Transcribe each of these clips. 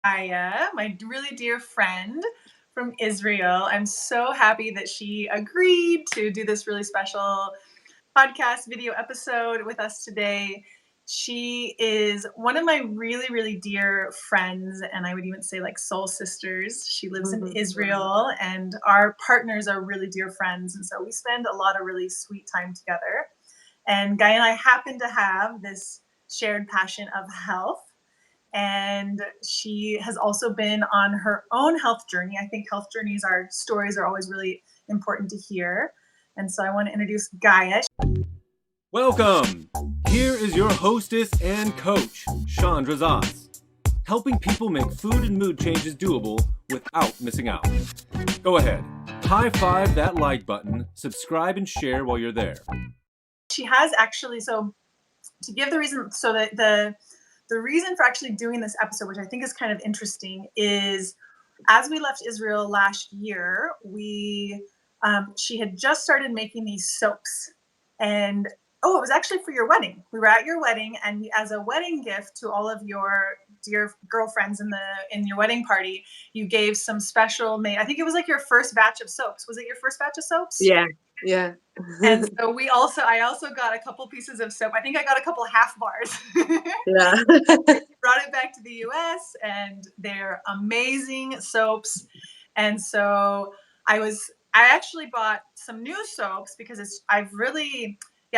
Gaia, my really dear friend from Israel. I'm so happy that she agreed to do this really special podcast video episode with us today. She is one of my really, really dear friends, and I would even say like soul sisters. She lives in Israel, and our partners are really dear friends. And so we spend a lot of really sweet time together. And Gaia and I happen to have this shared passion of health. And she has also been on her own health journey. I think health journeys, our stories are always really important to hear. And so I want to introduce Gaia. Welcome! Here is your hostess and coach, Chandra Zas, helping people make food and mood changes doable without missing out. Go ahead, high five that like button, subscribe and share while you're there. She has actually, so to give the reason, so that the reason for actually doing this episode, which I think is kind of interesting, is as we left Israel last year, she had just started making these soaps. And it was actually for your wedding. We were at your wedding, and as a wedding gift to all of your dear girlfriends in your wedding party, you gave some special made. I think it was like your first batch of soaps. Was it your first batch of soaps? Yeah. And so I also got a couple pieces of soap. I think I got a couple half bars. Yeah. Brought it back to the US, and they're amazing soaps. And so I actually bought some new soaps because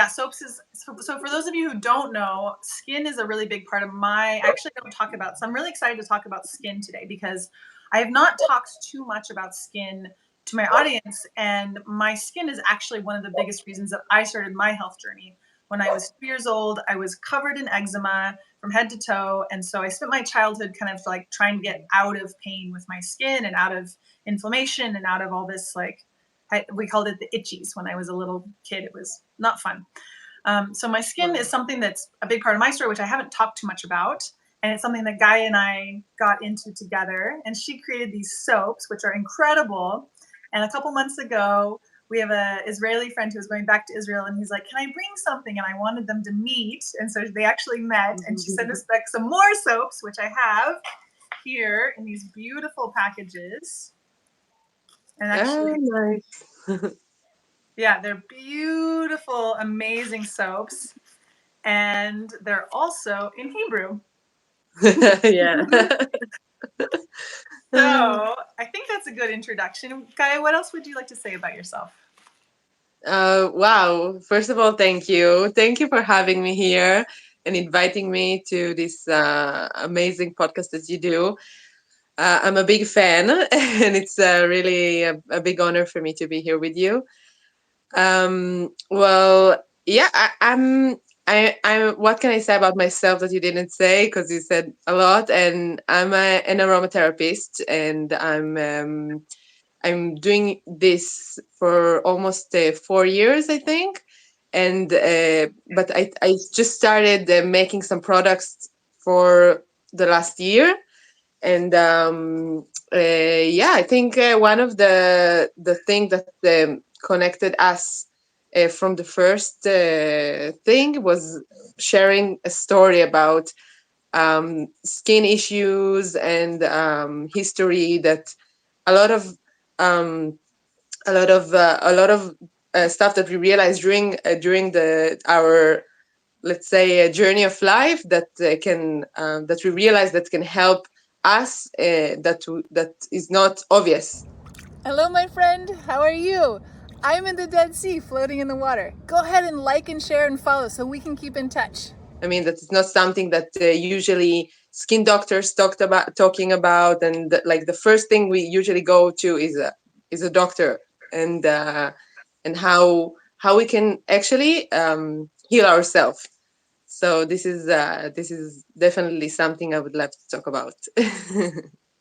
soaps is, so for those of you who don't know, skin is a really big part of I actually don't talk about, so I'm really excited to talk about skin today because I have not talked too much about skin to my audience, and my skin is actually one of the biggest reasons that I started my health journey. When I was 2 years old, I was covered in eczema from head to toe, and so I spent my childhood kind of like trying to get out of pain with my skin and out of inflammation and out of all this, like, we called it the itchies when I was a little kid. It was not fun. So my skin is something that's a big part of my story, which I haven't talked too much about. And it's something that Gaia and I got into together. And she created these soaps, which are incredible. And a couple months ago, we have an Israeli friend who was going back to Israel, and he's like, can I bring something? And I wanted them to meet. And so they actually met, and she sent us back some more soaps, which I have here in these beautiful packages. And actually, nice. Yeah, they're beautiful, amazing soaps. And they're also in Hebrew. Yeah. So I think that's a good introduction. Gaia, what else would you like to say about yourself? Wow. First of all, thank you. Thank you for having me here and inviting me to this amazing podcast that you do. I'm a big fan, and it's really a big honor for me to be here with you. Well, yeah, I'm what can I say about myself that you didn't say? Because you said a lot, and I'm an aromatherapist, and I'm doing this for almost 4 years, I think. And but I just started making some products for the last year, and I think one of the thing that connected us from the first thing was sharing a story about skin issues and history that a lot of stuff that we realized during our, let's say, a journey of life that we realize that can help us, that is not obvious. Hello, my friend. How are you? I'm in the Dead Sea, floating in the water. Go ahead and like and share and follow so we can keep in touch. I mean, that's not something that usually skin doctors talking about, and like the first thing we usually go to is a doctor, and how we can actually heal ourselves. So this is definitely something I would love to talk about.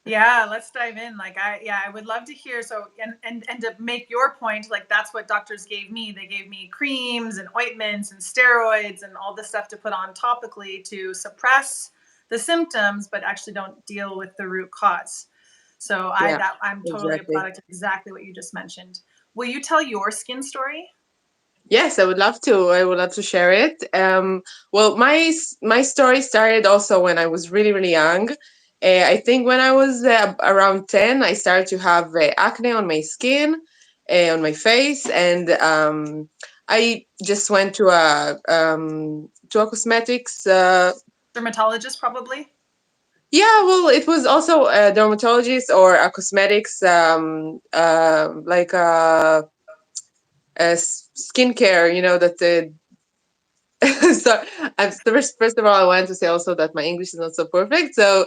Yeah, let's dive in. I would love to hear. So, and to make your point, like that's what doctors gave me. They gave me creams and ointments and steroids and all this stuff to put on topically to suppress the symptoms, but actually don't deal with the root cause. So I'm totally exactly. a product of exactly what you just mentioned. Will you tell your skin story? Yes, I would love to. I would love to share it. Well, my story started also when I was really, really young. I think when I was around 10, I started to have acne on my skin, on my face, and I just went to a cosmetics. Dermatologist, probably. Yeah, well, it was also a dermatologist or a cosmetics, like a skincare. You know that the. So first of all, I wanted to say also that my English is not so perfect, so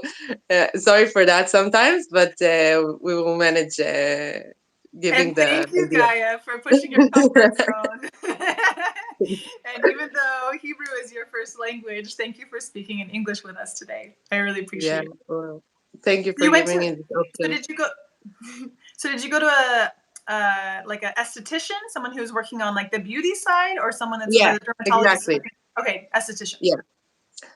sorry for that sometimes, but we will manage giving And the thank you, idea. Gaia, for pushing your comfort zone. And even though Hebrew is your first language, thank you for speaking in English with us today. I really Yeah, appreciate it. well, thank you for You went giving to, me this so option. did you go, so did you go to a, like a esthetician, someone who's working on like the beauty side, or someone that's Yeah, the dermatologist? exactly. Okay, esthetician. Yeah,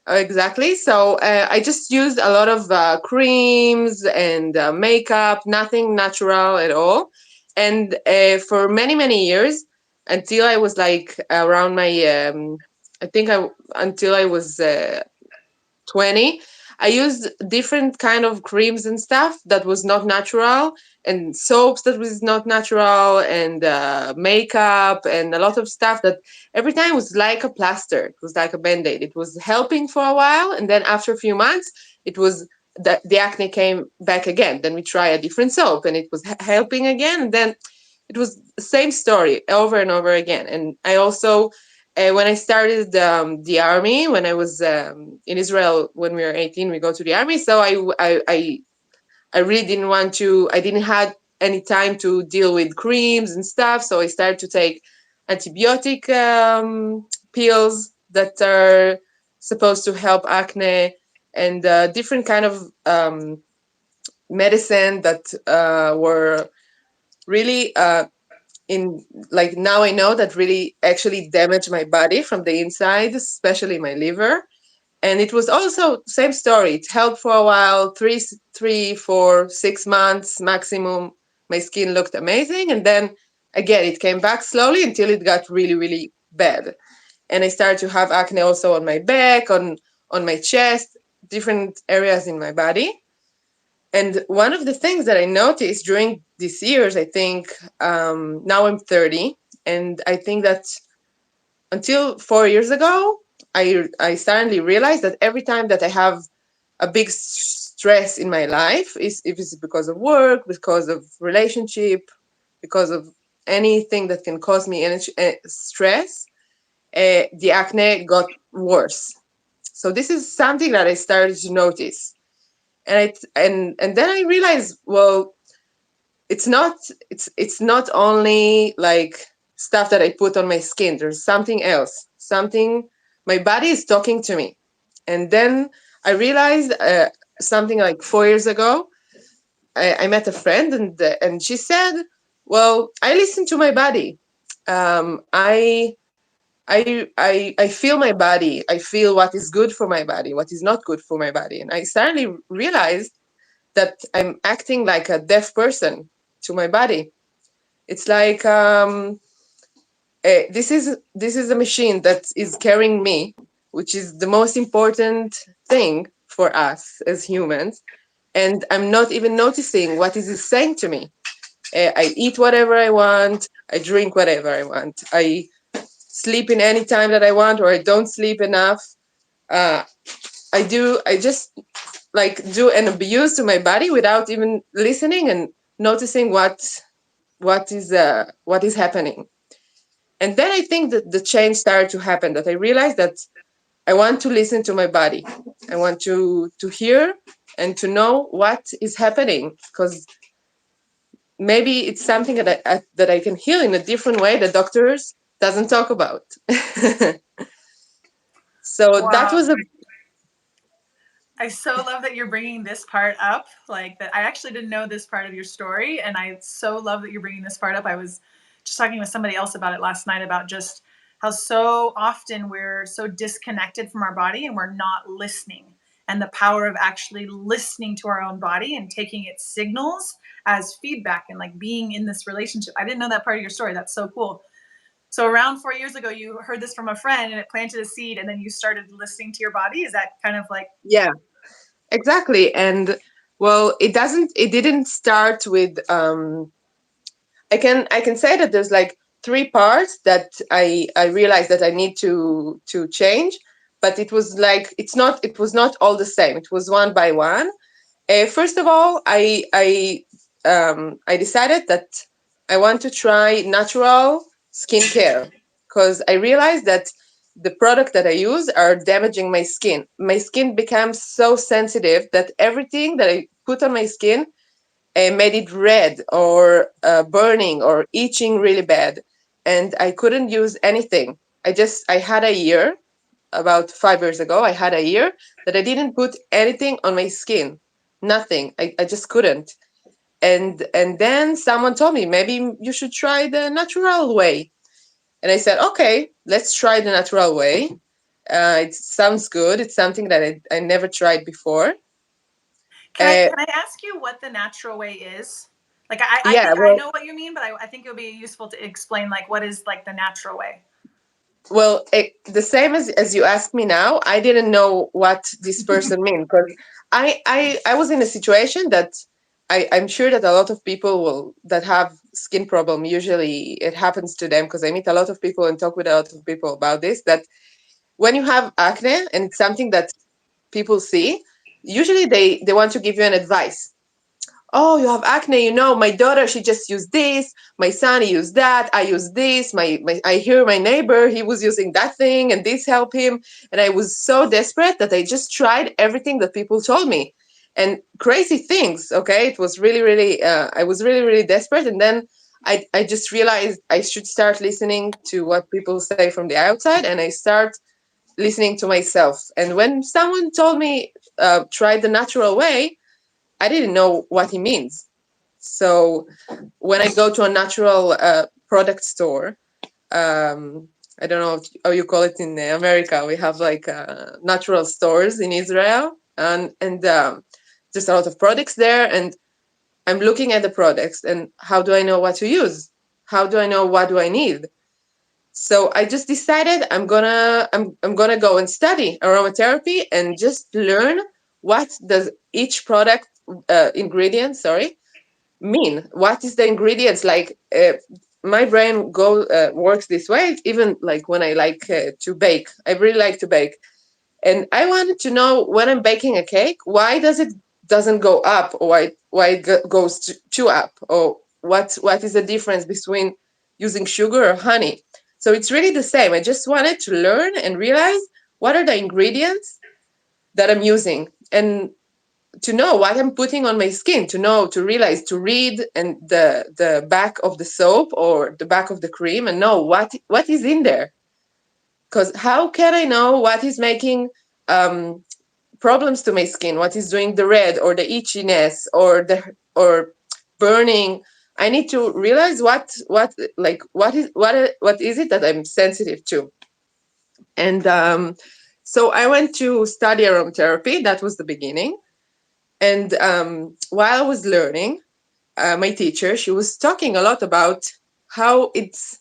exactly. So I just used a lot of creams and makeup, nothing natural at all. And for many, many years, until I was like around my, I think until I was 20, I used different kind of creams and stuff that was not natural, and soaps that was not natural, and makeup and a lot of stuff that every time was like a plaster. It was like a band-aid. It was helping for a while, and then after a few months it was the acne came back again. Then we try a different soap and it was helping again, and then it was the same story over and over again. And I also when I started the army, when I was in Israel, when we were 18, we go to the army. So I really didn't want to, I didn't have any time to deal with creams and stuff. So I started to take antibiotic pills that are supposed to help acne, and different kind of medicine that were really in like now I know that really actually damaged my body from the inside, especially my liver. And it was also same story. It helped for a while, 3, 4, 6 months maximum. My skin looked amazing, and then again it came back slowly until it got really, really bad. And I started to have acne also on my back, on my chest, different areas in my body. And one of the things that I noticed during these years, I think now I'm 30, and I think that until 4 years ago, I suddenly realized that every time that I have a big stress in my life, is if it's because of work, because of relationship, because of anything that can cause me energy, stress, the acne got worse. So this is something that I started to notice, and then I realized, well, it's not only like stuff that I put on my skin. There's something else. Something my body is talking to me. And then I realized something like 4 years ago. I met a friend, and she said, "Well, I listen to my body. I feel my body. I feel what is good for my body, what is not good for my body." And I suddenly realized that I'm acting like a deaf person to my body. It's like this is a machine that is carrying me, which is the most important thing for us as humans, and I'm not even noticing what is it saying to me. I eat whatever I want. I drink whatever I want. I sleep in any time that I want, or I don't sleep enough. Uh, I just like do an abuse to my body without even listening and noticing what is happening. And then I think that the change started to happen, that I realized that I want to listen to my body. I want to hear and to know what is happening, because maybe it's something that I can heal in a different way that doctors doesn't talk about. So that Wow. was a I so love that you're bringing this part up. Like that, I actually didn't know this part of your story, and I so love that you're bringing this part up. I was just talking with somebody else about it last night, about just how so often we're so disconnected from our body and we're not listening, and the power of actually listening to our own body and taking its signals as feedback, and like being in this relationship. I didn't know that part of your story. That's so cool. So around 4 years ago, you heard this from a friend and it planted a seed, and then you started listening to your body. Is that kind of like yeah Exactly. And well, it didn't start with I can say that there's like three parts that I realized that I need to change, but it was not all the same. It was one by one. First of all, I decided that I want to try natural skincare because I realized that the product that I use are damaging my skin. My skin becomes so sensitive that everything that I put on my skin made it red or burning or itching really bad, and I couldn't use anything. I had a year about 5 years ago. I had a year that I didn't put anything on my skin, nothing. I just couldn't. And then someone told me maybe you should try the natural way, and I said okay, let's try the natural way. It sounds good. It's something that I never tried before. Uh, Can I ask you what the natural way is? Like I yeah, think I well, know what you mean, but I think it would be useful to explain like what is like the natural way. Well, the same as you asked me now, I didn't know what this person meant because I was in a situation that I'm sure that a lot of people will that have skin problem usually it happens to them because I meet a lot of people and talk with a lot of people about this that when you have acne and it's something that people see, usually they want to give you an advice. Oh, you have acne, my daughter, she just used this, my son, he used that, I use this, I hear my neighbor, he was using that thing and this helped him. And I was so desperate that I just tried everything that people told me and crazy things. Okay. It was really, really, I was really, really desperate. And then I just realized I should start listening to what people say from the outside and I start listening to myself. And when someone told me, try the natural way, I didn't know what he means. So when I go to a natural product store, I don't know how you call it in America. We have like natural stores in Israel, and there's a lot of products there. And I'm looking at the products, and how do I know what to use? How do I know what do I need? So I just decided I'm gonna go and study aromatherapy and just learn what does each product ingredient, sorry, mean. What is the ingredients like? My brain go works this way. Even like when I like to bake, I really like to bake, and I wanted to know when I'm baking a cake, why does it doesn't go up, or why it goes to up, or what is the difference between using sugar or honey? So it's really the same. I just wanted to learn and realize what are the ingredients that I'm using, and to know what I'm putting on my skin, to know, to realize, to read and the back of the soap or the back of the cream and know what is in there. Because how can I know what is making um, problems to my skin? What is doing the red or the itchiness or burning? I need to realize what is it that I'm sensitive to. And so I went to study aromatherapy. That was the beginning. And while I was learning, my teacher, she was talking a lot about how it's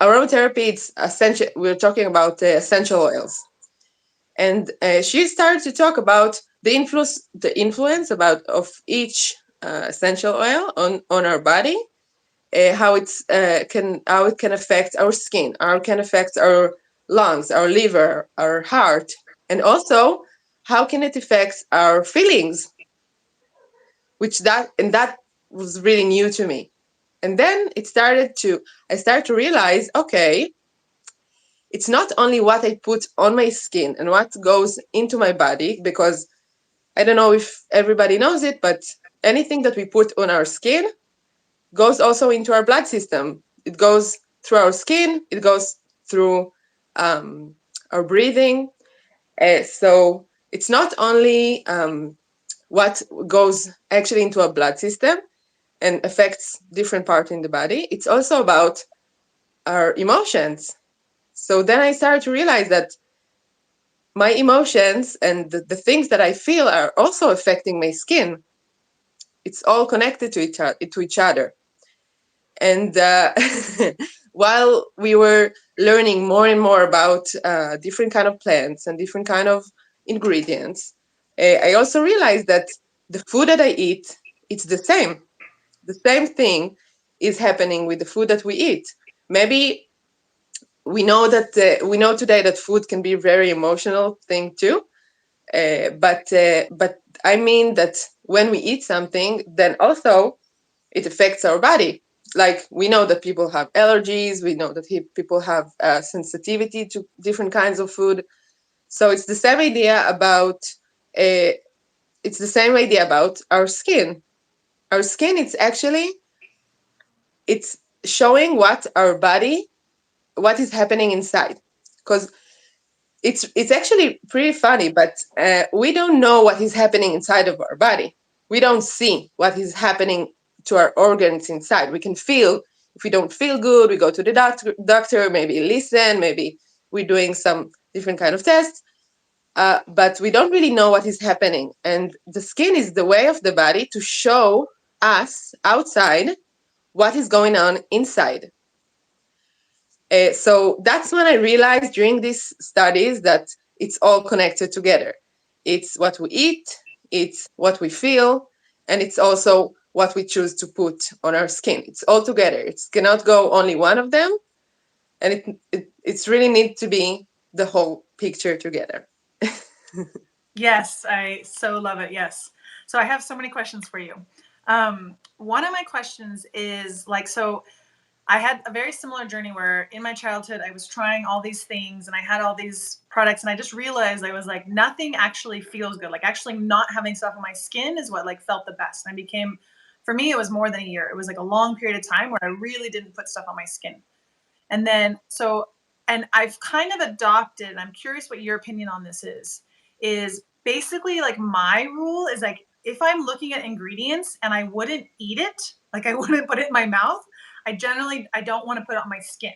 aromatherapy. It's essential. We're talking about essential oils, and she started to talk about the influence about of each essential oil on our body, how it can affect our skin, how it can affect our lungs, our liver, our heart, and also how can it affect our feelings, that was really new to me. And then I started to realize, okay, it's not only what I put on my skin and what goes into my body, because I don't know if everybody knows it, but anything that we put on our skin goes also into our blood system. It goes through our skin, it goes through our breathing. So it's not only what goes actually into our blood system and affects different parts in the body, it's also about our emotions. So then I started to realize that my emotions and the things that I feel are also affecting my skin. It's all connected to each other. And while we were learning more and more about different kind of plants and different kind of ingredients, I also realized that the food that I eat, it's the same. The same thing is happening with the food that we eat. Maybe we know today that food can be a very emotional thing too. But I mean that when we eat something, then also it affects our body. Like we know that people have allergies, we know that people have sensitivity to different kinds of food. So it's the same idea about our skin. Our skin, it's showing what is happening inside. Because it's actually pretty funny, but we don't know what is happening inside of our body. We don't see what is happening to our organs inside. We can feel if we don't feel good, we go to the doctor, maybe listen, maybe we're doing some different kind of tests, but we don't really know what is happening. And the skin is the way of the body to show us outside what is going on inside. So that's when I realized during these studies that it's all connected together. It's what we eat, it's what we feel, and it's also what we choose to put on our skin. It's all together. It cannot go only one of them, and it's really need to be the whole picture together. Yes, I so love it. Yes. So I have so many questions for you. One of my questions is like, so I had a very similar journey where in my childhood I was trying all these things and I had all these products and I just realized I was like nothing actually feels good. Like actually not having stuff on my skin is what like felt the best. And I became, for me it was more than a year. It was like a long period of time where I really didn't put stuff on my skin. And then and I've kind of adopted, and I'm curious what your opinion on this is basically like my rule is like if I'm looking at ingredients and I wouldn't eat it, like I wouldn't put it in my mouth, I don't want to put it on my skin.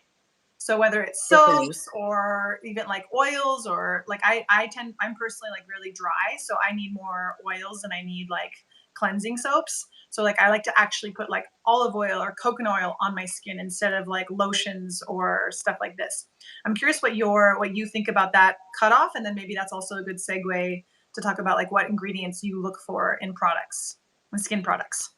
So whether it's Okay. soaps or even like oils or like I'm personally like really dry, so I need more oils than I need like cleansing soaps. So like I like to actually put like olive oil or coconut oil on my skin instead of like lotions or stuff like this. I'm curious what you think about that cutoff, and then maybe that's also a good segue to talk about like what ingredients you look for in products, in skin products.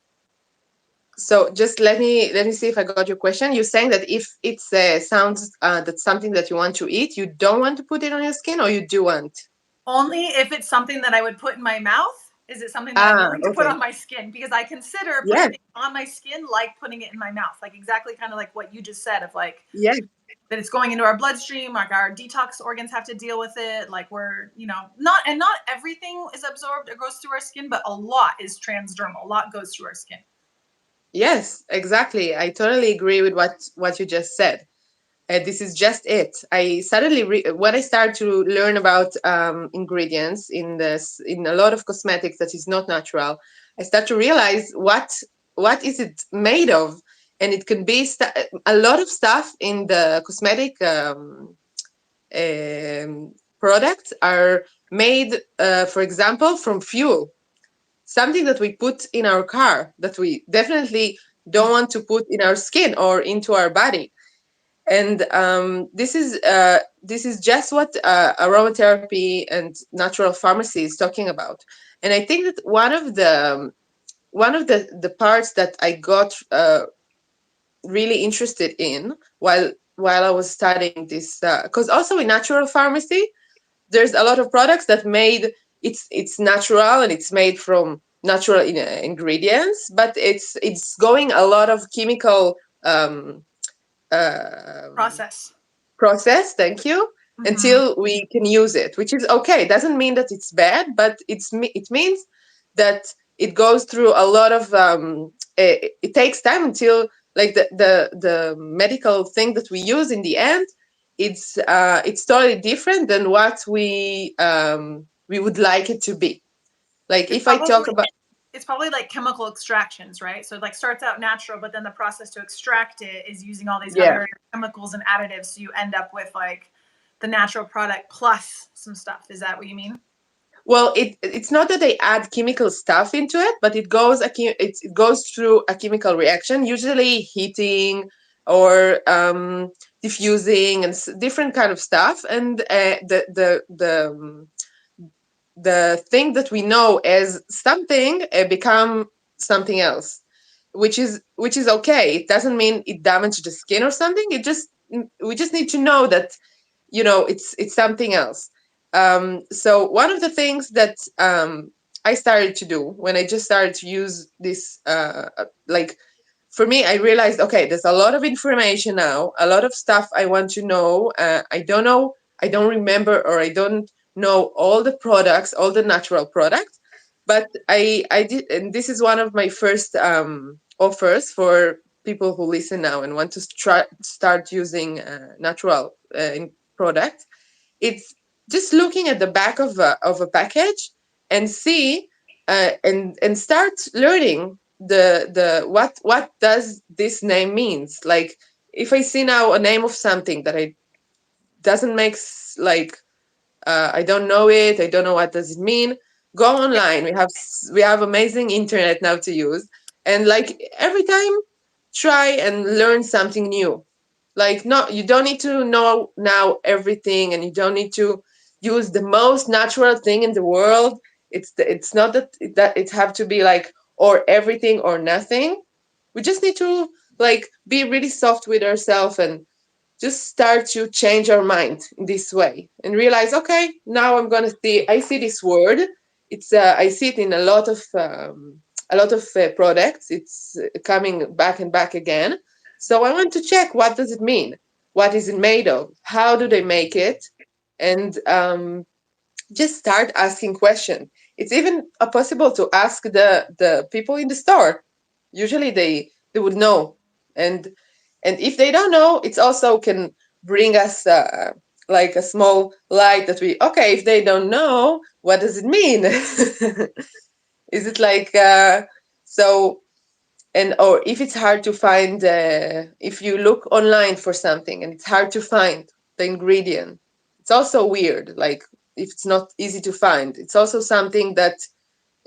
So just let me see if I got your question. You're saying that if it sounds that's something that you want to eat, you don't want to put it on your skin, or you do want? Only if it's something that I would put in my mouth. Is it something that I'm willing to put Okay. on my skin? Because I consider putting Yes, it on my skin like putting it in my mouth. Like exactly kind of like what you just said of like yes. that it's going into our bloodstream, like our detox organs have to deal with it. Like we're, not everything is absorbed or goes through our skin, but a lot is transdermal. A lot goes through our skin. Yes, exactly. I totally agree with what you just said. This is just it. I suddenly, when I started to learn about ingredients in a lot of cosmetics that is not natural, I start to realize what is it made of, and it can be a lot of stuff in the cosmetic products are made, for example, from fuel, something that we put in our car that we definitely don't want to put in our skin or into our body. And this is just what aromatherapy and natural pharmacy is talking about. And I think that one of the parts that I got really interested in while I was studying this, because also in natural pharmacy there's a lot of products that made it's natural and it's made from natural ingredients, but it's going a lot of chemical um, um, Process. process, thank you, Mm-hmm. until we can use it, which is okay. It doesn't mean that it's bad, but it means that it goes through a lot of it takes time until like the medical thing that we use in the end, it's totally different than what we would like it to be. Like It's if I talk probably about, it's probably like chemical extractions, right? So it like starts out natural, but then the process to extract it is using all these yeah. other chemicals and additives. So you end up with like the natural product plus some stuff. Is that what you mean? Well, it's not that they add chemical stuff into it, but it goes through a chemical reaction, usually heating or diffusing and different kind of stuff. And the thing that we know as something become something else, which is okay. It doesn't mean it damaged the skin or something. We just need to know that, it's something else. So one of the things that I started to do when I just started to use this, like, for me, I realized, okay, there's a lot of information now, a lot of stuff I want to know. I don't know, I don't remember, or I don't know all the products, all the natural products. But I did, and this is one of my first offers for people who listen now and want to start using natural products. It's just looking at the back of a package and see, and start learning the what does this name means. Like, if I see now a name of something that I doesn't make like, I don't know it, I don't know what does it mean, go online. We have amazing internet now to use, and like every time try and learn something new. Like, no, you don't need to know now everything, and you don't need to use the most natural thing in the world. It's not that it have to be like, or everything or nothing. We just need to, like, be really soft with ourselves and just start to change our mind in this way and realize, okay, now I see this word. I see it in a lot of products. It's coming back and back again. So I want to check, what does it mean? What is it made of? How do they make it? And just start asking questions. It's even possible to ask the people in the store. Usually they would know, and if they don't know, it's also can bring us like a small light that we, okay, if they don't know, what does it mean? Is it like, so, and or if it's hard to find, if you look online for something and it's hard to find the ingredient, it's also weird. Like, if it's not easy to find, it's also something that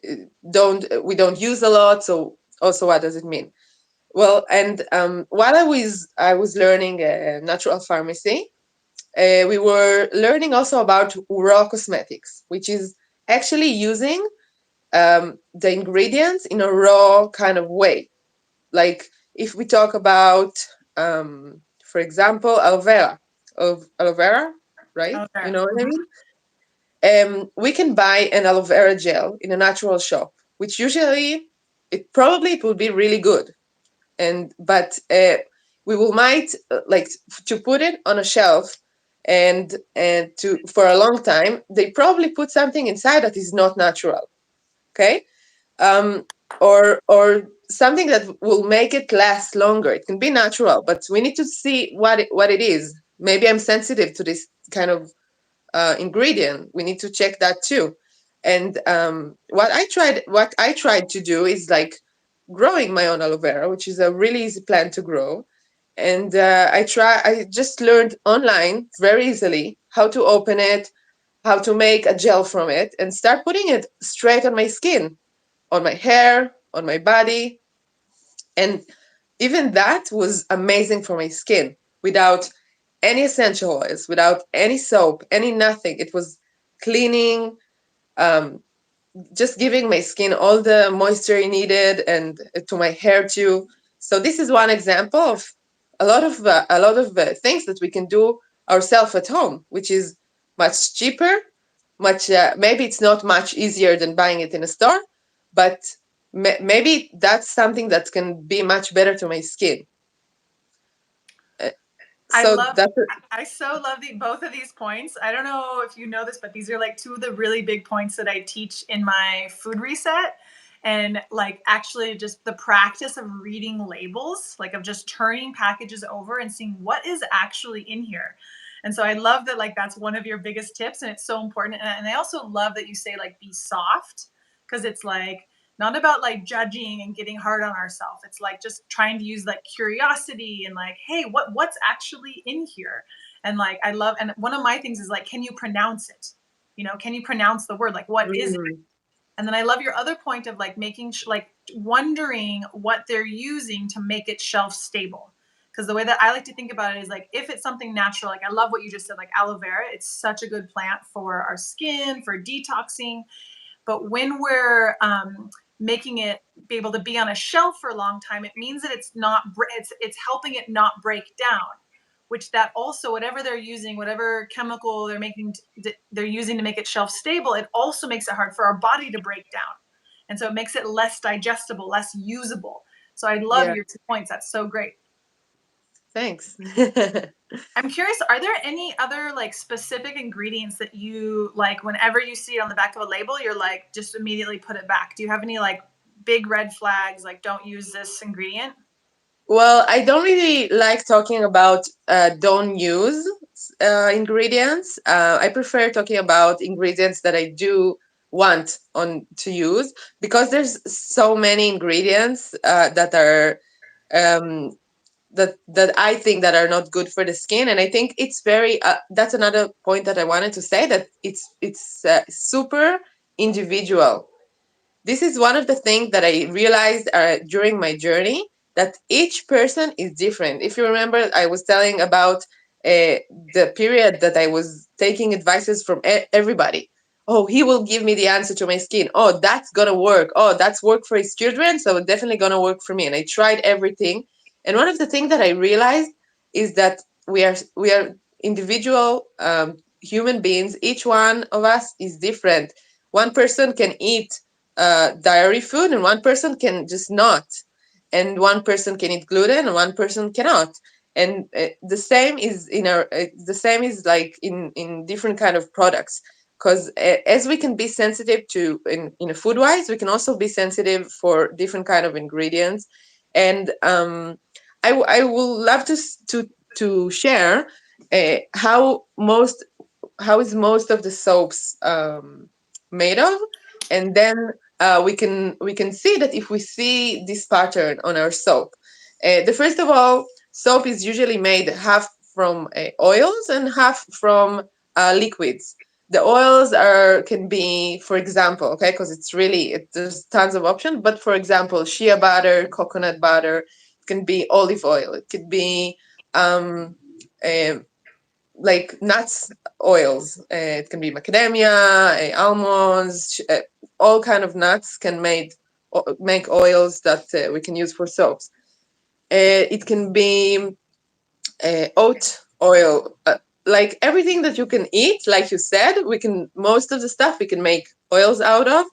we don't use a lot. So also, what does it mean? Well, and while I was learning natural pharmacy, we were learning also about raw cosmetics, which is actually using the ingredients in a raw kind of way. Like, if we talk about, for example, aloe vera, right? You Okay. know what I Mhm. mean? We can buy an aloe vera gel in a natural shop, which usually it will be really good, but we will might like to put it on a shelf, and to for a long time they probably put something inside that is not natural. Okay. um, or something that will make it last longer. It can be natural, but we need to see what it is. Maybe I'm sensitive to this kind of ingredient. We need to check that too. And what I tried to do is like growing my own aloe vera, which is a really easy plant to grow. And I just learned online very easily how to open it, how to make a gel from it, and start putting it straight on my skin, on my hair, on my body. And even that was amazing for my skin, without any essential oils, without any soap, any nothing. It was cleaning, um, just giving my skin all the moisture it needed, and to my hair too. So this is one example of a lot of things that we can do ourselves at home, which is much cheaper, much maybe it's not much easier than buying it in a store, but maybe that's something that can be much better to my skin. Uh, I so love, that's it. I so love both of these points. I don't know if you know this, but these are like two of the really big points that I teach in my food reset. And like actually just the practice of reading labels, like of just turning packages over and seeing what is actually in here. And so I love that, like, that's one of your biggest tips, and it's so important. And I also love that you say, like, be soft, because it's like, not about like judging and getting hard on ourselves. It's like just trying to use like curiosity and like, hey, what's actually in here? And like I love, and one of my things is like, can you pronounce it? Can you pronounce the word? Like, what is it? Mm, And then I love your other point of like making like wondering what they're using to make it shelf stable. Because the way that I like to think about it is like, if it's something natural, like I love what you just said, like aloe vera, it's such a good plant for our skin, for detoxing. But when we're making it be able to be on a shelf for a long time, it means that it's helping it not break down. Which that also, whatever they're using, whatever chemical they're using to make it shelf stable, it also makes it hard for our body to break down, and so it makes it less digestible, less usable. So I love Yeah. your 2 points. That's so great. Thanks. I'm curious, are there any other like specific ingredients that you like whenever you see it on the back of a label, you're like, just immediately put it back? Do you have any like big red flags, like don't use this ingredient? Well, I don't really like talking about don't use ingredients. I prefer talking about ingredients that I do want on to use, because there's so many ingredients that are um, that I think that are not good for the skin, and I think it's very. That's another point that I wanted to say, that it's super individual. This is one of the things that I realized during my journey, that each person is different. If you remember, I was telling about the period that I was taking advices from everybody. Oh, he will give me the answer to my skin. Oh, that's gonna work. Oh, that's worked for his children, so it's definitely gonna work for me. And I tried everything. And one of the things that I realized is that we are individual human beings. Each one of us is different. One person can eat dairy food, and one person can just not, and one person can eat gluten and one person cannot. And the same is the same is like in different kind of products, because as we can be sensitive to in a food wise, we can also be sensitive for different kind of ingredients. And I will love to share how is most of the soaps made of, and then we can see that if we see this pattern on our soap. The first of all, soap is usually made half from oils and half from liquids. The oils can be, for example, okay, because there's tons of options. But for example, shea butter, coconut butter, it can be olive oil, it could be um, uh, like nuts oils. It can be macadamia, almonds, all kind of nuts can make oils that we can use for soaps. It can be oat oil, like everything that you can eat. Like you said, most of the stuff we can make oils out of.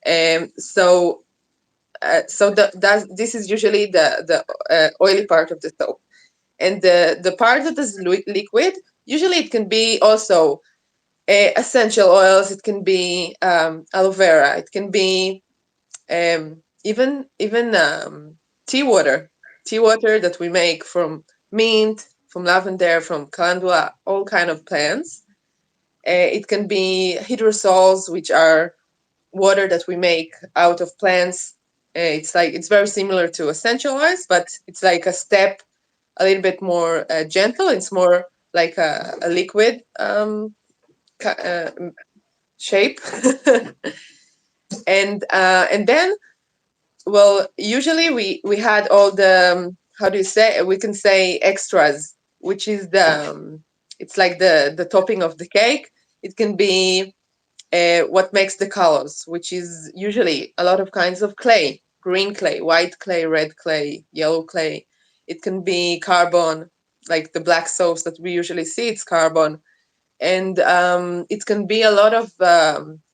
This is usually the oily part of the soap. And the part that is liquid, usually it can be also essential oils. It can be aloe vera. It can be even tea water that we make from mint, from lavender, from calendula, all kind of plants. It can be hydrosols, which are water that we make out of plants. It's very similar to essential oils, but it's like a step a little bit more gentle. It's more like a liquid shape. And then, well, usually we had all the how do you say, we can say extras, which is it's like the topping of the cake. It can be what makes the colors, which is usually a lot of kinds of clay: green clay, white clay, red clay, yellow clay. It can be carbon, like the black soaps that we usually see, it's carbon. And it can be a lot of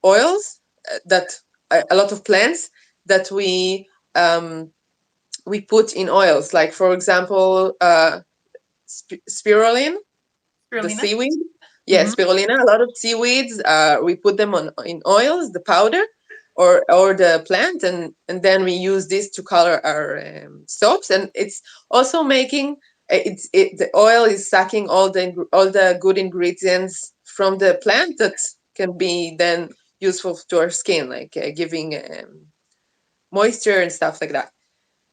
oils, that a lot of plants that we put in oils, like for example spirulina, the Spirulina. seaweed. Yeah, spirulina. A lot of seaweeds. We put them in oils, the powder, or the plant, and then we use this to color our soaps. And it's also making the oil is sucking all the good ingredients from the plant that can be then useful to our skin, like giving moisture and stuff like that,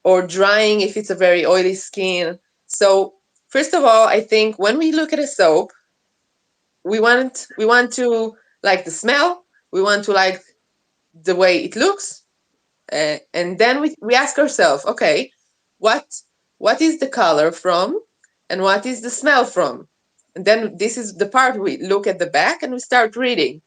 or drying if it's a very oily skin. So first of all, I think when we look at a soap, we want to like the smell, we want to like the way it looks, and then we ask ourselves, okay, what what is the color from and what is the smell from. And then this is the part we look at the back and we start reading.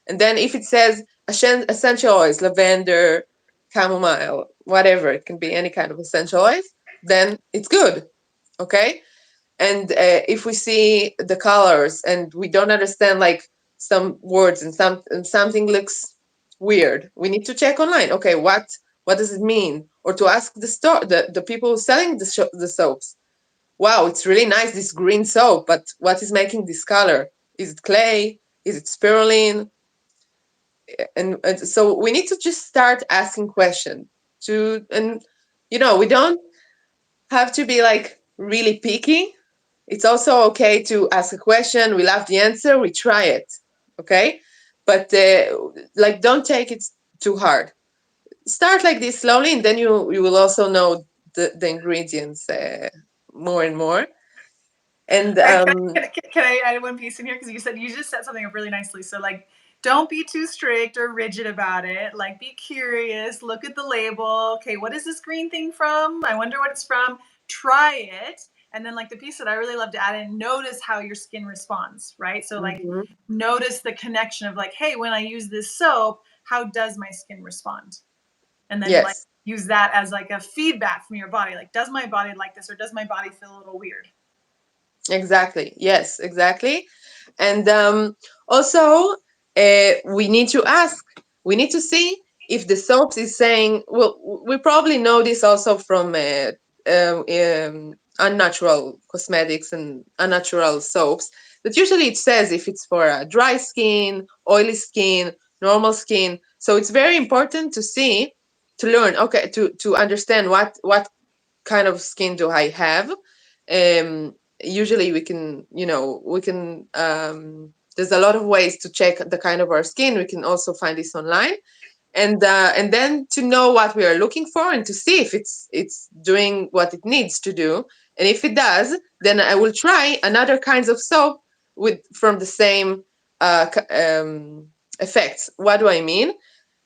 And then if it says essential oils, lavender, chamomile, whatever, it can be any kind of essential oils, then it's good. Okay. And if we see the colors and we don't understand like some words and something looks weird, we need to check online. Okay, what does it mean? Or to ask the people selling the soaps. Wow, it's really nice, this green soap, but what is making this color? Is it clay? Is it spirulina? And so we need to just start asking questions and we don't have to be like really picky. It's also okay to ask a question. We love the answer. We try it. Okay. But like, don't take it too hard. Start like this slowly, and then you will also know the ingredients more and more. And can I add one piece in here? Because you just said something up really nicely. So like, don't be too strict or rigid about it. Like, be curious, look at the label. Okay, what is this green thing from? I wonder what it's from. Try it. And then like the piece that I really love to add in, notice how your skin responds, right? So like notice the connection of like, hey, when I use this soap, how does my skin respond? And then like use that as like a feedback from your body. Like, does my body like this, or does my body feel a little weird? Exactly. Yes, exactly. And also, we need to ask, we need to see if the soaps is saying, well, we probably know this also from unnatural cosmetics and unnatural soaps, that usually it says if it's for a dry skin, oily skin, normal skin. So it's very important to learn, okay, to understand what kind of skin do I have. Usually we can there's a lot of ways to check the kind of our skin. We can also find this online, and then to know what we are looking for and to see if it's doing what it needs to do. And if it does, then I will try another kinds of soap from the same effects. What do I mean?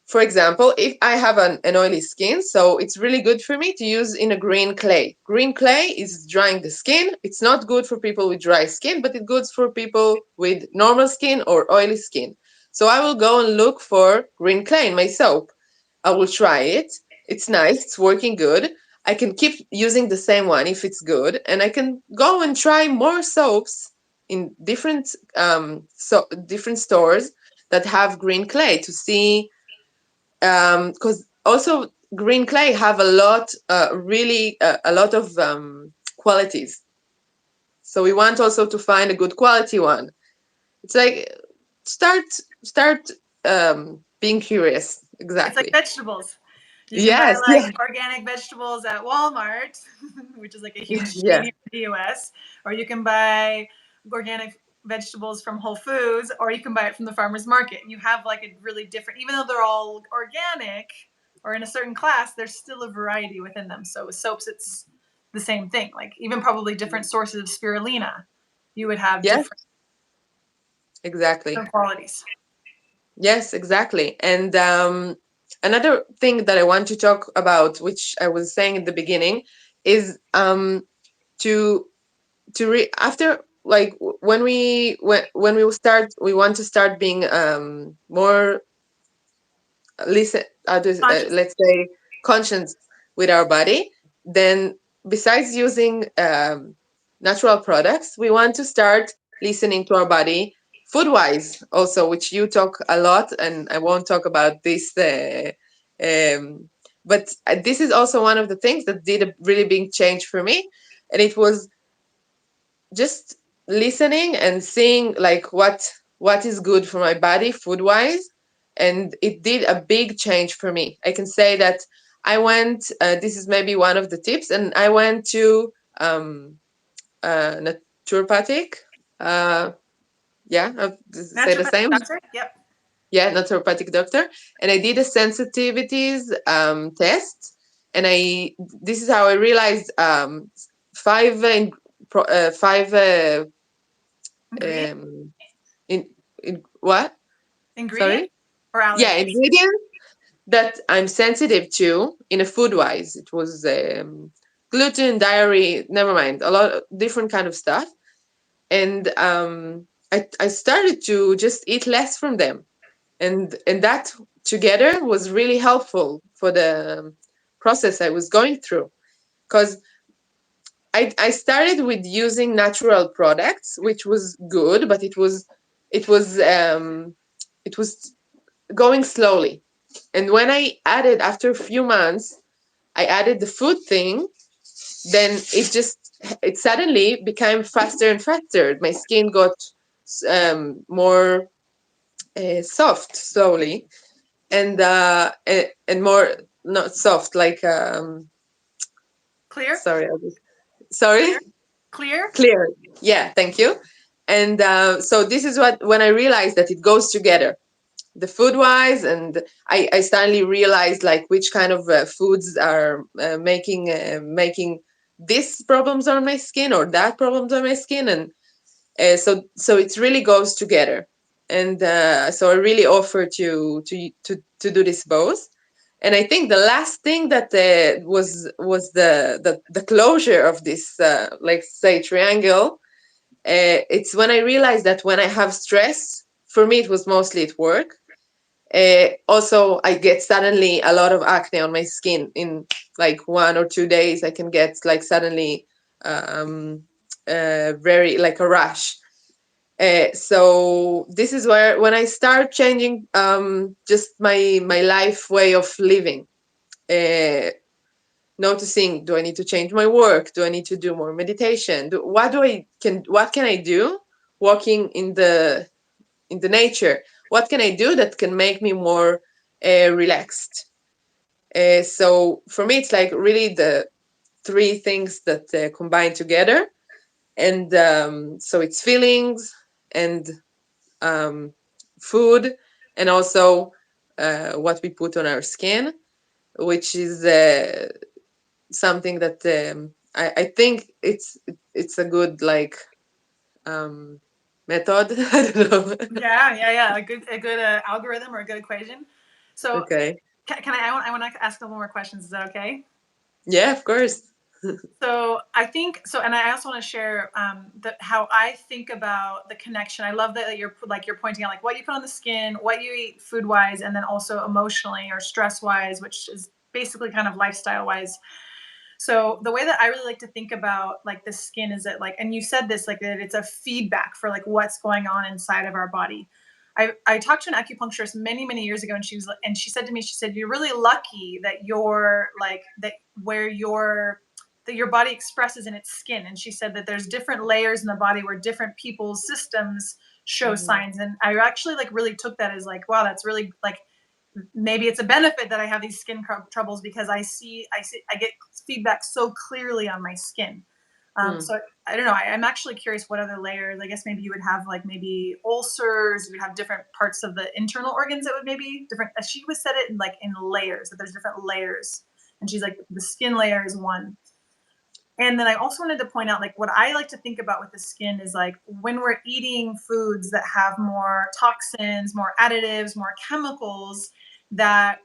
For example, if I have an oily skin, so it's really good for me to use in a green clay. Green clay is drying the skin. It's not good for people with dry skin, but it's good for people with normal skin or oily skin. So I will go and look for green clay in my soap. I will try it. It's nice. It's working good. I can keep using the same one if it's good, and I can go and try more soaps in different different stores that have green clay to see, because also green clay have a lot of qualities, so we want also to find a good quality one. It's like start being curious. Exactly. It's like vegetables. You can buy like organic vegetables at Walmart, which is like a huge chain here in the US, or you can buy organic vegetables from Whole Foods, or you can buy it from the farmer's market. And you have like a really different, even though they're all organic or in a certain class, there's still a variety within them. So with soaps, it's the same thing. Like even probably different sources of spirulina, you would have different qualities. Yes, exactly. And another thing that I want to talk about, which I was saying in the beginning, is after, like, when we want to start being more let's say conscious with our body. Then besides using natural products, we want to start listening to our body food wise also, which you talk a lot, and I won't talk about this but this is also one of the things that did a really big change for me, and it was just listening and seeing like what is good for my body food wise, and it did a big change for me. I can say that I went this is maybe one of the tips, and I went to naturopathic say the same doctor? Yep. Yeah, naturopathic doctor, and I did a sensitivities test, and this is how I realized five in what? Ingredient? Sorry? Or allergies? Yeah, ingredients that I'm sensitive to in a food wise. It was gluten, dairy, never mind, a lot of different kind of stuff. And I started to just eat less from them, and that together was really helpful for the process I was going through, because I started with using natural products, which was good, but it was it was going slowly. And when I added, after a few months, I added the food thing, then it suddenly became faster and faster. My skin got more soft slowly, and more, not soft, like Clear? sorry, sorry, Clear? Clear? clear. Yeah, thank you. And so this is what, when I realized that it goes together, the food wise, and I suddenly realized like which kind of foods are making this problems on my skin or that problems on my skin. And so it really goes together. And so I really offer to do this both. And I think the last thing that was the closure of this, like say, triangle. It's when I realized that when I have stress, for me it was mostly at work. Also, I get suddenly a lot of acne on my skin in like 1 or 2 days. I can get like suddenly very like a rash. So this is where, when I start changing just my life way of living, uh, noticing, do I need to change my work? Do I need to do more meditation? What can I do walking in the nature? What can I do that can make me more relaxed? So for me, it's like really the three things that combine together. And so it's feelings and food, and also what we put on our skin, which is something that I think it's a good like method. I don't know. Yeah. A good algorithm or a good equation. So Okay. can I want to ask a couple more questions. Is that okay? Yeah, of course. So I think so, and I also want to share how I think about the connection. I love that you're pointing out like what you put on the skin, what you eat food wise, and then also emotionally or stress wise, which is basically kind of lifestyle wise. So the way that I really like to think about like the skin is that like, and you said this, like that it's a feedback for like what's going on inside of our body. I talked to an acupuncturist many years ago, and she said to me, she said, you're really lucky that you're like that where that your body expresses in its skin. And she said that there's different layers in the body where different people's systems show signs. And I actually like really took that as like, wow, that's really like, maybe it's a benefit that I have these skin troubles because I get feedback so clearly on my skin. So I don't know. I'm actually curious what other layers. I guess maybe you would have like maybe ulcers. You would have different parts of the internal organs that would maybe different. She was said it in like in layers, that there's different layers, and she's like the skin layer is one. And then I also wanted to point out, like, what I like to think about with the skin is like when we're eating foods that have more toxins, more additives, more chemicals, that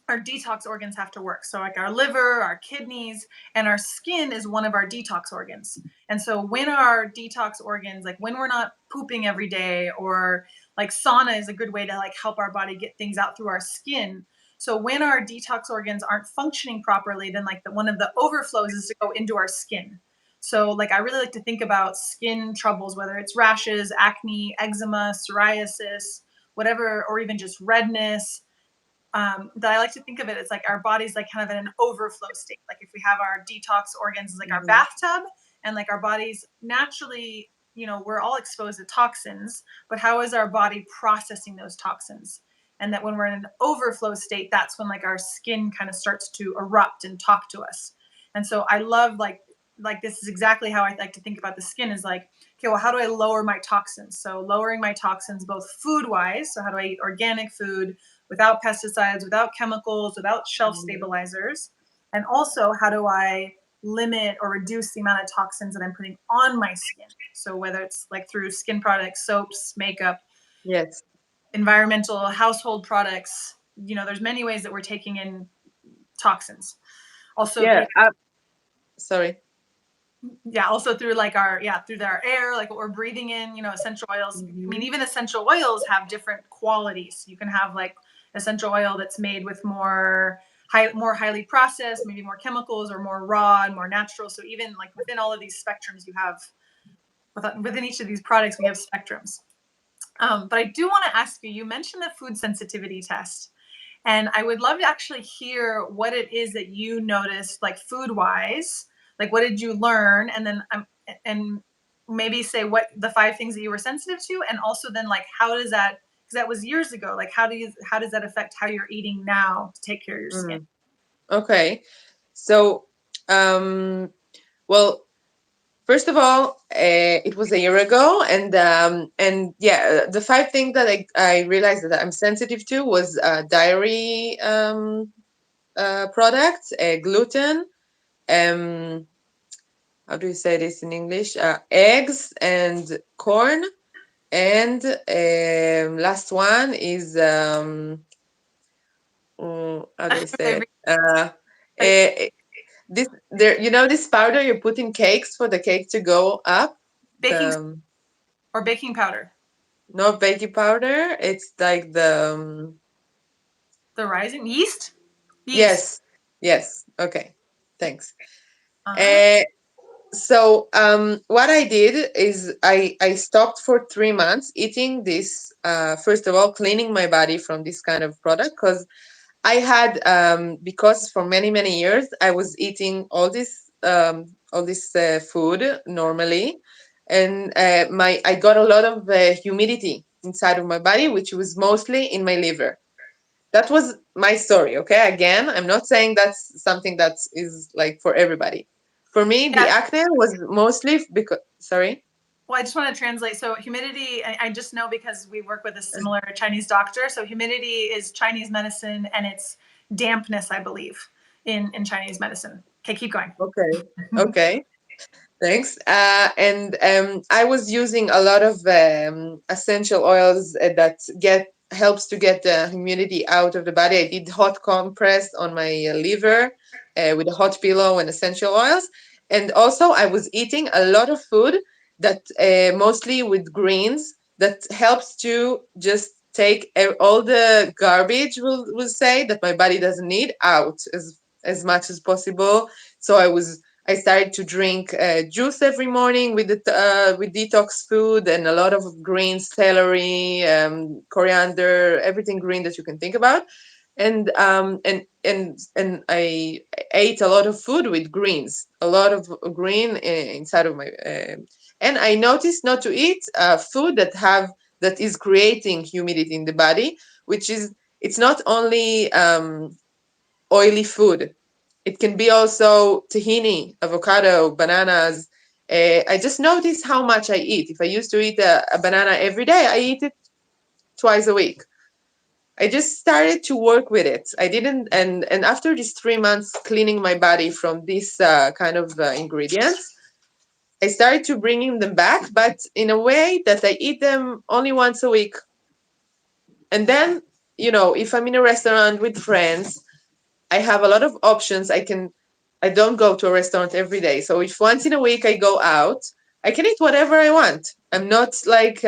our detox organs have to work. So, like our liver, our kidneys, and our skin is one of our detox organs. And so, when our detox organs, like when we're not pooping every day, or like sauna is a good way to like help our body get things out through our skin. So when our detox organs aren't functioning properly, then like one of the overflows is to go into our skin. So like I really like to think about skin troubles, whether it's rashes, acne, eczema, psoriasis, whatever, or even just redness. That I like to think of it as like our body's like kind of in an overflow state. Like if we have our detox organs as like our bathtub, and like our body's naturally, we're all exposed to toxins, but how is our body processing those toxins? And that when we're in an overflow state, that's when like our skin kind of starts to erupt and talk to us. And so I love like this is exactly how I like to think about the skin is like, okay, well, how do I lower my toxins? So lowering my toxins both food wise, so how do I eat organic food without pesticides, without chemicals, without shelf stabilizers? And also, how do I limit or reduce the amount of toxins that I'm putting on my skin? So whether it's like through skin products, soaps, makeup, Yes. environmental, household products, there's many ways that we're taking in toxins. Also, Yeah. Sorry. Yeah, also through like through our air, like what we're breathing in, essential oils. I mean, Mhm. even essential oils have different qualities. You can have like essential oil that's made with more highly processed, maybe more chemicals, or more raw and more natural. So even like within all of these spectrums, you have within each of these products, we have spectrums. But I do want to ask you, you mentioned the food sensitivity test. And I would love to actually hear what it is that you noticed, like food wise. Like, what did you learn? And then, and maybe say what the 5 things that you were sensitive to, and also then like how does that? Because that was years ago. Like, how does that affect how you're eating now to take care of your skin? Mm. Okay. So, well, first of all, it was a year ago, and yeah, the 5 things that I realized that I'm sensitive to was dairy products, gluten, um, how do you say this in English? Eggs and corn, and last one is how do I say it? Like This there, this powder you put in cakes for the cake to go up. baking The or baking powder, No, baking powder. It's like the the rising yeast. yes, yes. Okay, thanks. Uh-huh. Uh, so what I did is I stopped for 3 months eating this. First of all, cleaning my body from this kind of product because I had because for many years I was eating all this food normally, and my I got a lot of humidity inside of my body, which was mostly in my liver. That was my story. Okay, again, I'm not saying that's something that is like for everybody. For me, the Yeah. acne was mostly because sorry. Well, I just want to translate. So humidity, I just know because we work with a similar Chinese doctor. So humidity is Chinese medicine, and it's dampness, I believe, in Chinese medicine. Okay, keep going. Okay. Okay. Thanks. And I was using a lot of essential oils that get helps to get the humidity out of the body. I did hot compress on my liver with a hot pillow and essential oils. And also, I was eating a lot of food that mostly with greens that helps to just take all the garbage, we'll say, that my body doesn't need out as much as possible. So I started to drink juice every morning with detox food and a lot of greens, celery, coriander, everything green that you can think about. And I ate a lot of food with greens, a lot of green inside of my. And I noticed not to eat food that is creating humidity in the body, which is it's not only oily food. It can be also tahini, avocado, bananas. I just notice how much I eat. If I used to eat a banana every day, I eat it twice a week. I just started to work with it. I didn't, and after these 3 months cleaning my body from these kind of ingredients, I started to bringing them back, but in a way that I eat them only once a week. And then, if I'm in a restaurant with friends, I have a lot of options. I don't go to a restaurant every day. So if once in a week I go out, I can eat whatever I want. I'm not like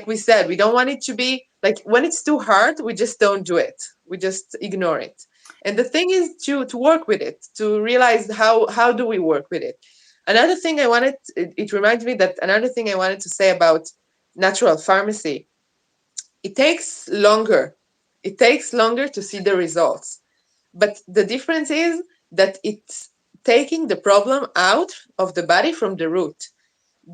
we said, we don't want it to be like when it's too hard, we just don't do it. We just ignore it. And the thing is to work with it, to realize how do we work with it. Another thing it reminds me that another thing I wanted to say about natural pharmacy, it takes longer. It takes longer to see the results. But the difference is that it's taking the problem out of the body from the root.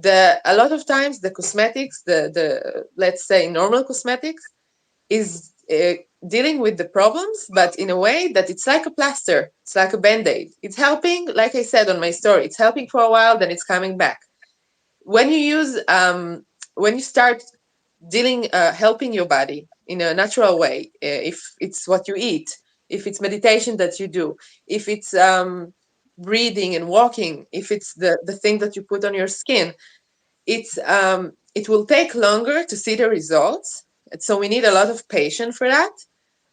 A lot of times the cosmetics, the let's say normal cosmetics, is dealing with the problems, but in a way that it's like a plaster, it's like a band-aid. It's helping, like I said on my story, it's helping for a while, then it's coming back. When you use when you start helping your body in a natural way, if it's what you eat, if it's meditation that you do, if it's breathing and walking, if it's the thing that you put on your skin, it will take longer to see the results. So we need a lot of patience for that,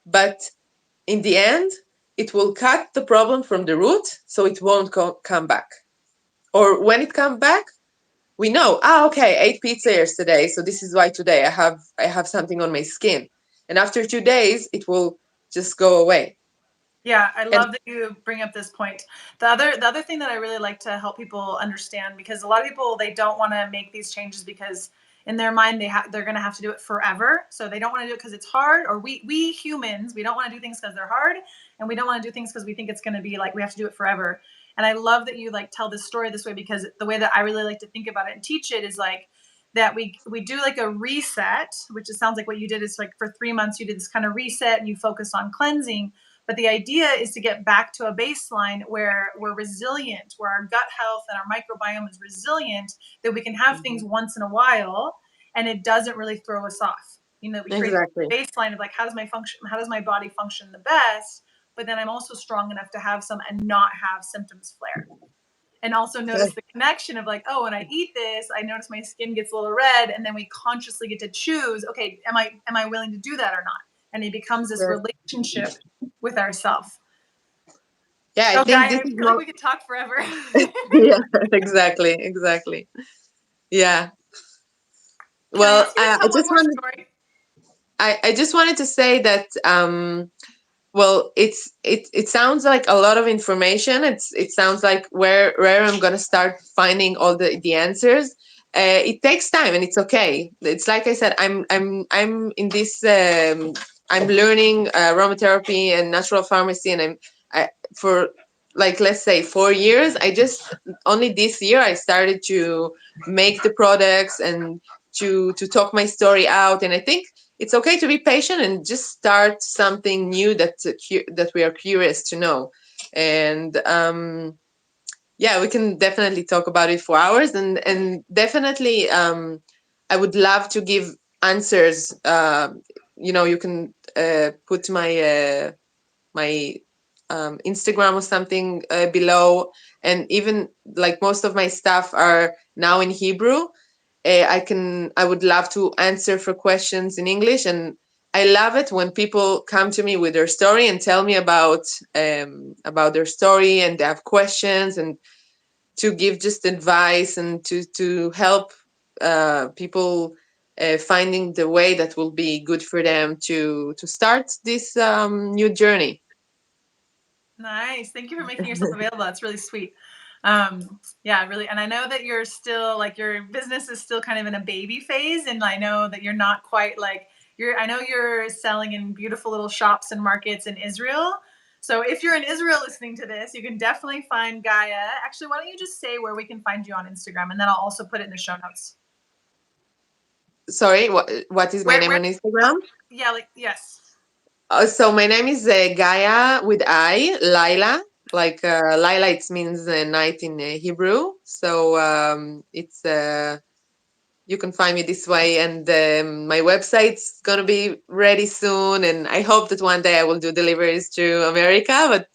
but in the end, it will cut the problem from the root, so it won't come back. Or when it comes back, we know, okay, I ate pizza yesterday, so this is why today I have something on my skin. And after 2 days, it will just go away. Yeah, I And love that you bring up this point. The other thing that I really like to help people understand, because a lot of people, they don't want to make these changes because in their mind they're going to have to do it forever. So they don't want to do it because it's hard, or we humans, we don't want to do things because they're hard, and we don't want to do things because we think it's going to be like we have to do it forever. And I love that you like tell this story this way, because the way that I really like to think about it and teach it is like that we do like a reset, which it sounds like what you did is like for 3 months you did this kind of reset and you focus on cleansing. But the idea is to get back to a baseline where we're resilient, where our gut health and our microbiome is resilient, that we can have things once in a while and it doesn't really throw us off. You know, we create exactly. a baseline of like, how does my body function the best? But then I'm also strong enough to have some and not have symptoms flare. And also notice the connection of like, oh, when I eat this, I notice my skin gets a little red, and then we consciously get to choose, okay, am I willing to do that or not? And it becomes this relationship with ourselves. Yeah, I So, think Gaia, this I is feel like we could talk forever. yeah, exactly. Yeah. Can I Well, ask you to tell one more story? I just wanted to say that well, it sounds like a lot of information. It sounds like where I'm gonna start finding all the answers. It takes time, and it's okay. It's like I said, I'm in this. I'm learning aromatherapy and natural pharmacy, and for like, let's say 4 years. I just only this year I started to make the products and to talk my story out, and I think it's okay to be patient and just start something new that we are curious to know. And yeah, we can definitely talk about it for hours, and definitely I would love to give answers. You can put my Instagram or something below, and even like most of my stuff are now in Hebrew. I would love to answer for questions in English, and I love it when people come to me with their story and tell me about their story, and they have questions, and to give just advice and to help people finding the way that will be good for them to start this new journey. Nice. Thank you for making yourself available. That's really sweet. Yeah, really. And I know that you're still like your business is still kind of in a baby phase. And I know that you're not quite like I know you're selling in beautiful little shops and markets in Israel. So if you're in Israel listening to this, you can definitely find Gaia. Actually, why don't you just say where we can find you on Instagram, and then I'll also put it in the show notes. Sorry, what is my name on Instagram? Yeah, like, yes. So my name is Gaia with Laila. Like Laila, it means night in Hebrew. So it's you can find me this way, and my website's gonna be ready soon. And I hope that one day I will do deliveries to America, but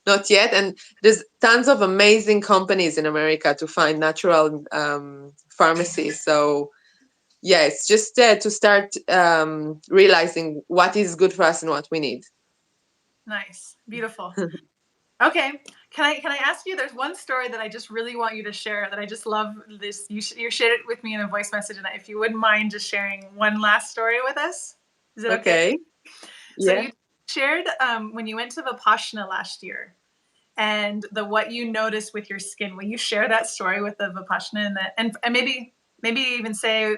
not yet. And there's tons of amazing companies in America to find natural pharmacy. So yeah, it's just to start realizing what is good for us and what we need. Nice. Beautiful. Okay. Can I ask you, there's one story that I just really want you to share that I just love this. You shared it with me in a voice message, and if you wouldn't mind just sharing one last story with us. Is it okay? So Yeah. you shared when you went to Vipassana last year, and what you noticed with your skin. Will you share that story with the Vipassana, and maybe even say,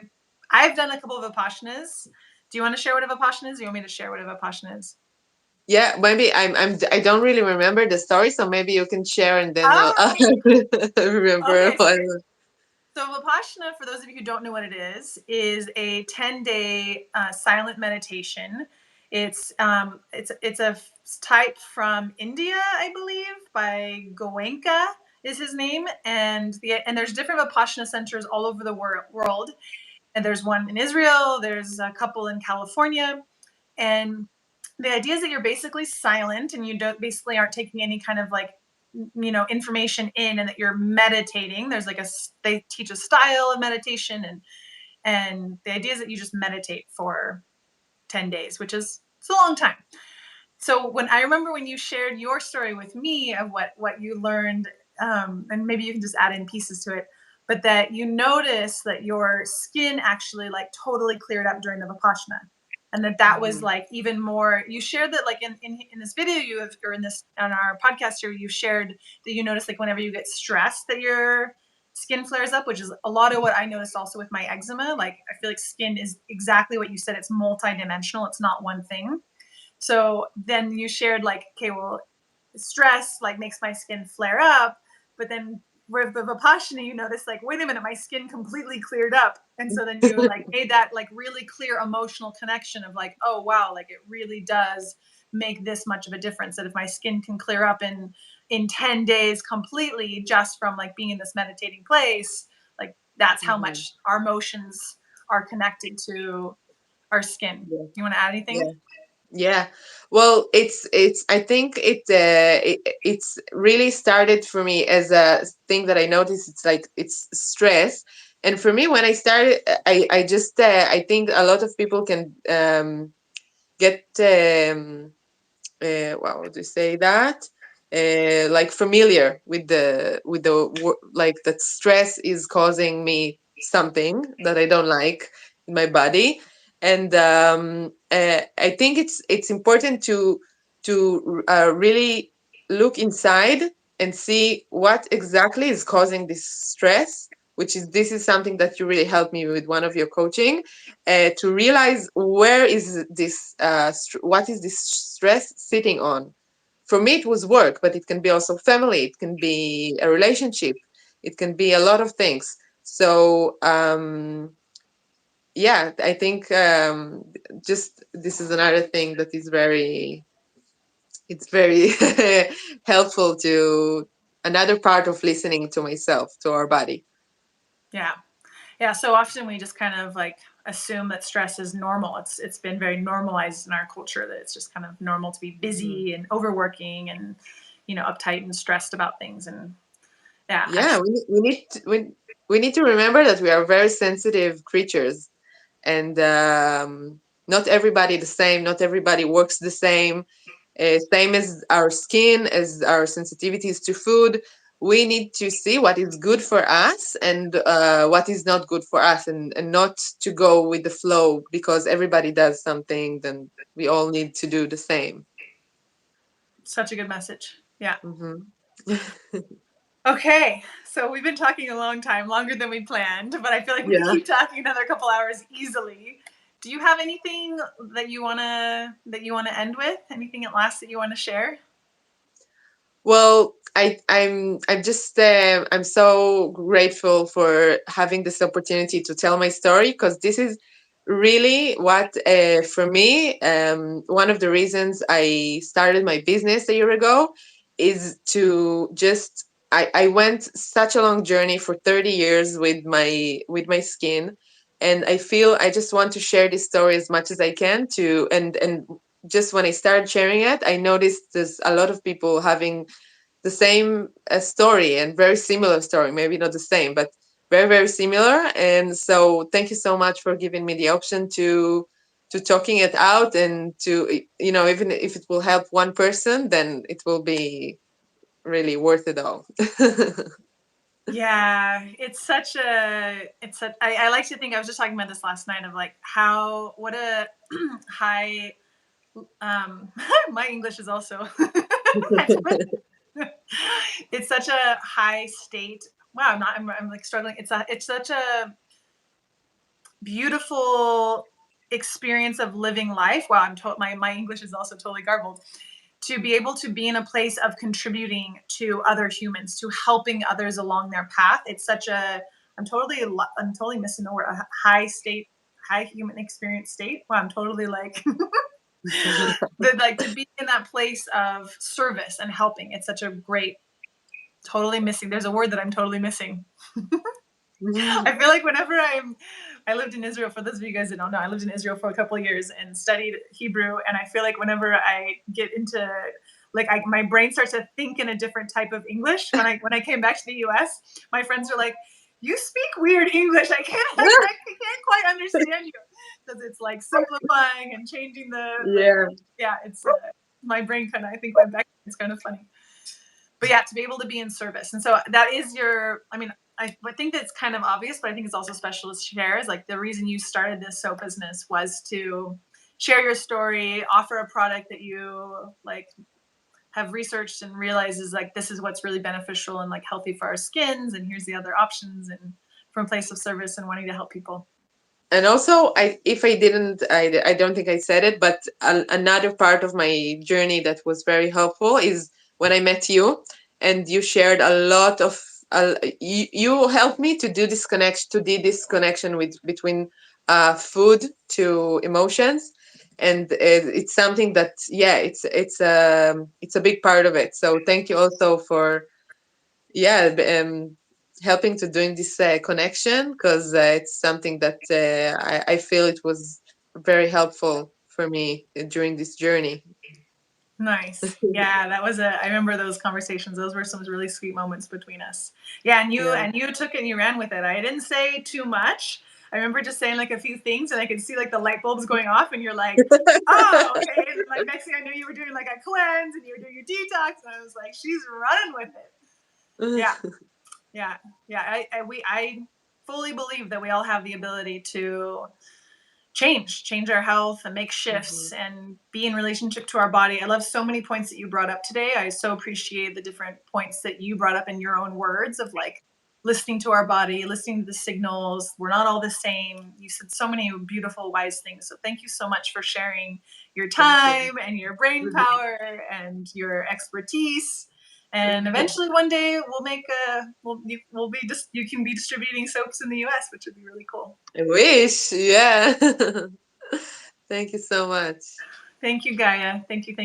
I've done a couple of Vipassanas. Do you want to share what a Vipassana is? Or you want me to share what a Vipassana is? Yeah, maybe I don't really remember the story, so maybe you can share, and then I'll remember. Okay, so Vipassana, for those of you who don't know what it is a 10-day silent meditation. It's a type from India, I believe, by Goenka is his name, and there's different Vipassana centers all over the world. And there's one in Israel. There's a couple in California, and the idea is that you're basically silent and you basically aren't taking any kind of like information in, and that you're meditating. There's like they teach a style of meditation, and the idea is that you just meditate for 10 days, which is it's a long time. So when I remember when you shared your story with me of what you learned, and maybe you can just add in pieces to it, but that you noticed that your skin actually like totally cleared up during the Vipassana, and that was Mhm. like even more. You shared that like in this video you have, or in this on our podcast here, you shared that you notice like whenever you get stressed that your skin flares up, which is a lot of what I noticed also with my eczema. Like I feel like skin is exactly what you said. It's multidimensional. It's not one thing. So then you shared like, okay, well, stress like makes my skin flare up, but then with the Vipassana, you notice like, wait a minute, my skin completely cleared up. And so then you like made that like really clear emotional connection of like, oh wow, like it really does make this much of a difference. That if my skin can clear up in 10 days completely just from like being in this meditating place, like that's how Mhm. much our emotions are connected to our skin. Yeah. You want to add anything? Yeah. Yeah. Well, it's I think it's really started for me as a thing that I noticed. It's like it's stress. And for me, when I started, I just I think a lot of people can get how would you say that, like familiar with like that stress is causing me something that I don't like in my body. And I think it's important to really look inside and see what exactly is causing this stress, which is this is something that you really helped me with one of your coaching, to realize where is this what is this stress sitting on. For me it was work, but it can be also family, it can be a relationship, it can be a lot of things. So yeah, I think just this is another thing that is very, it's very helpful to another part of listening to myself, to our body. Yeah. Yeah. So often we just kind of like assume that stress is normal. It's been very normalized in our culture that it's just kind of normal to be Mhm. busy and overworking and uptight and stressed about things. And yeah, Yeah, actually, we need to remember that we are very sensitive creatures, and not everybody the same, not everybody works the same. Same as our skin, as our sensitivities to food, we need to see what is good for us and what is not good for us, and not to go with the flow because everybody does something, then we all need to do the same. such a good message. Yeah. Hmm. Okay. So we've been talking a long time, longer than we planned, but I feel like we could Yeah. keep talking another couple hours easily. Do you have anything that you wanna end with? Anything at last that you want to share? Well, I'm just I'm so grateful for having this opportunity to tell my story, because this is really what for me, one of the reasons I started my business a year ago is to just I went such a long journey for 30 years with my skin, and I feel I just want to share this story as much as I can to, and just when I started sharing it, I noticed there's a lot of people having the same story, and very similar story, maybe not the same, but very, very similar. And so thank you so much for giving me the option to talking it out, and to, even if it will help one person, then it will be really worth it all. Yeah, I like to think, I was just talking about this last night of like how what a high um my English is also it's such a high state. Wow, I'm like struggling. It's such a beautiful experience of living life. Wow, my English is also totally garbled. To be able to be in a place of contributing to other humans, to helping others along their path. It's such a I'm totally missing the word, a high state, high human experience state. Wow, I'm totally like like to be in that place of service and helping. It's such a great, totally missing. There's a word that I'm totally missing. I feel like I lived in Israel. For those of you guys that don't know, I lived in Israel for a couple of years and studied Hebrew. And I feel like whenever I get into my brain starts to think in a different type of English. When I came back to the U.S., my friends are like, "You speak weird English. I can't quite understand you," because it's like simplifying and changing the Yeah. yeah. It's my brain kind of, I think, went back. It's kind of funny. But yeah, to be able to be in service. And so that is your, I mean, I think that's kind of obvious, but I think it's also special to share is like the reason you started this soap business was to share your story, offer a product that you like have researched and realize is like, this is what's really beneficial and like healthy for our skins. And here's the other options, and from a place of service and wanting to help people. And also, if I didn't, I don't think I said it, but another part of my journey that was very helpful is when I met you, and you shared a lot of, you helped me to do this connection with between food to emotions, and it's something that, yeah, it's a big part of it. So thank you also for, yeah, helping to doing this connection, because it's something that I feel it was very helpful for me during this journey. Nice. Yeah, that was I remember those conversations. Those were some really sweet moments between us. Yeah, and Yeah. you took it and you ran with it. I didn't say too much. I remember just saying like a few things, and I could see like the light bulbs going off, and you're like, oh, okay. And like next thing I knew, you were doing like a cleanse and you were doing your detox, and I was like, she's running with it. Yeah, yeah. I fully believe that we all have the ability to change our health and make shifts and be in relationship to our body. I love so many points that you brought up today. I so appreciate the different points that you brought up in your own words of like listening to our body, listening to the signals. We're not all the same. You said so many beautiful, wise things. So thank you so much for sharing your time and your brain power and your expertise. And eventually one day we'll make you can be distributing soaps in the US, which would be really cool. I wish, yeah. Thank you so much. Thank you, Gaia. Thank you.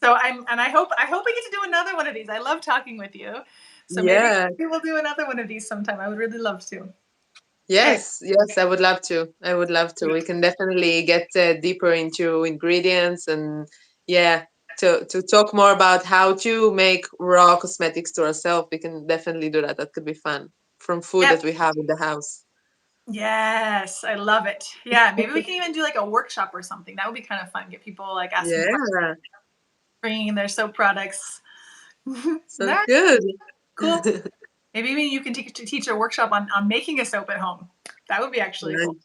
So I hope we get to do another one of these. I love talking with you. So maybe we'll do another one of these sometime. I would really love to. Yes, I would love to. We can definitely get deeper into ingredients and, yeah, to talk more about how to make raw cosmetics to ourselves. We can definitely do that. That could be fun from food that we have in the house. Yes, I love it. Yeah, maybe we can even do like a workshop or something. That would be kind of fun. Get people like asking questions, bringing in their soap products. Sounds good. Cool. Maybe even you can teach a workshop on making a soap at home. That would be actually cool.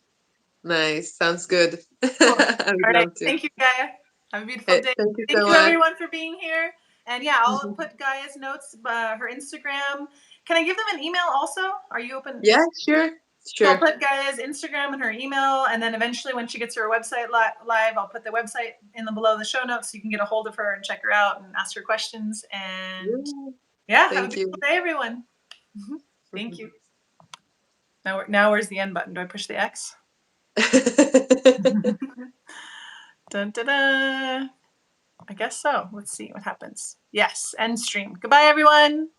Nice. Sounds good. Cool. I would love to. Thank you, Gaia. Have a beautiful day. Thank you Thank so you, much. everyone, for being here. And yeah, I'll put Gaia's notes, her Instagram. Can I give them an email also? Are you open? Yeah, sure. So I'll put Gaia's Instagram and her email, and then eventually when she gets her website live, I'll put the website below the show notes so you can get a hold of her and check her out and ask her questions. And yeah, have a beautiful day, everyone. Thank you. Now where's the end button? Do I push the X? Dun, da, da. I guess so. Let's see what happens. Yes, end stream. Goodbye, everyone.